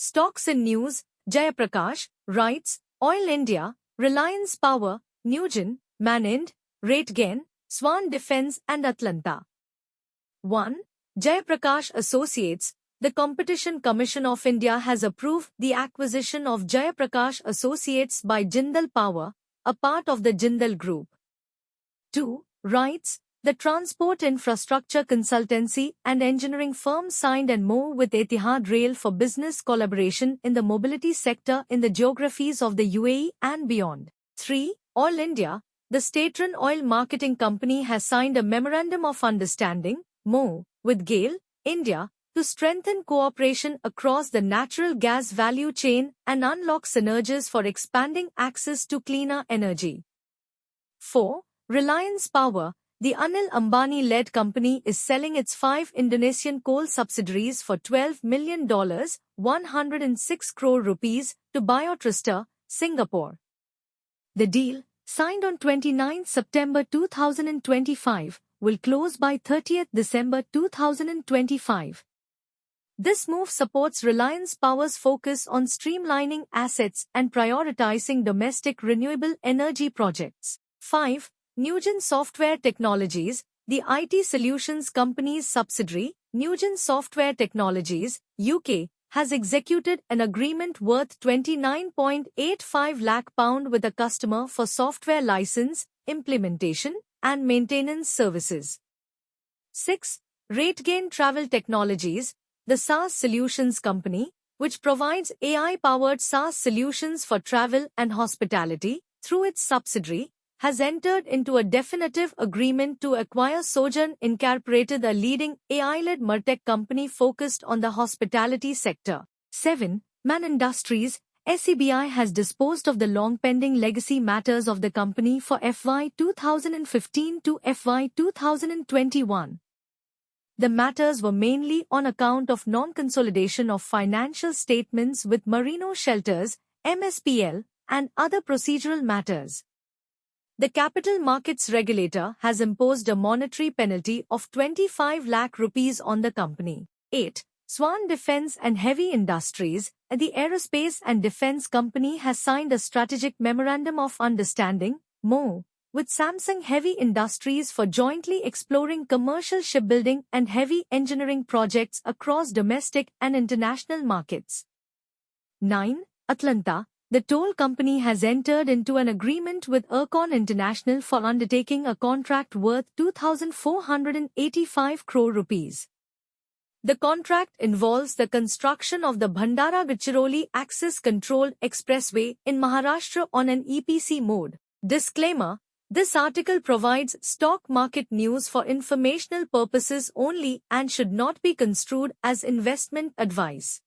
Stocks and News, Jayaprakash, writes, Oil India, Reliance Power, Newgen, Manind, RateGain, Swan Defence and Atlanta. 1. Jayaprakash Associates. The Competition Commission of India has approved the acquisition of Jayaprakash Associates by Jindal Power, a part of the Jindal Group. 2. Writes, the transport infrastructure consultancy and engineering firm signed an MoU with Etihad Rail for business collaboration in the mobility sector in the geographies of the UAE and beyond. 3. Oil India, the state-run oil marketing company has signed a Memorandum of Understanding, MoU, with GAIL, India, to strengthen cooperation across the natural gas value chain and unlock synergies for expanding access to cleaner energy. 4. Reliance Power. The Anil Ambani-led company is selling its 5 Indonesian coal subsidiaries for $12 million, 106 crore rupees, to Biotrista, Singapore. The deal, signed on 29 September 2025, will close by 30 December 2025. This move supports Reliance Power's focus on streamlining assets and prioritizing domestic renewable energy projects. 5. Newgen Software Technologies, the IT solutions company's subsidiary, Newgen Software Technologies, UK, has executed an agreement worth £29.85 lakh with a customer for software license, implementation, and maintenance services. 6. RateGain Travel Technologies, the SaaS solutions company, which provides AI-powered SaaS solutions for travel and hospitality, through its subsidiary, has entered into a definitive agreement to acquire Sojourn Incorporated, a leading AI-led MarTech company focused on the hospitality sector. 7. Man Industries, SEBI has disposed of the long-pending legacy matters of the company for FY 2015 to FY 2021. The matters were mainly on account of non-consolidation of financial statements with Merino Shelters, MSPL, and other procedural matters. The Capital Markets Regulator has imposed a monetary penalty of 25 lakh rupees on the company. 8. Swan Defence and Heavy Industries, the aerospace and defence company, has signed a strategic memorandum of understanding, MoU, with Samsung Heavy Industries for jointly exploring commercial shipbuilding and heavy engineering projects across domestic and international markets. 9. Atlanta. The toll company has entered into an agreement with Ercon International for undertaking a contract worth 2,485 crore rupees. The contract involves the construction of the Bhandara-Gadchiroli Access Controlled Expressway in Maharashtra on an EPC mode. Disclaimer: this article provides stock market news for informational purposes only and should not be construed as investment advice.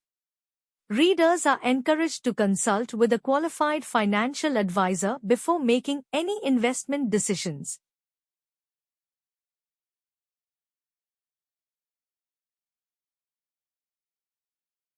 Readers are encouraged to consult with a qualified financial advisor before making any investment decisions.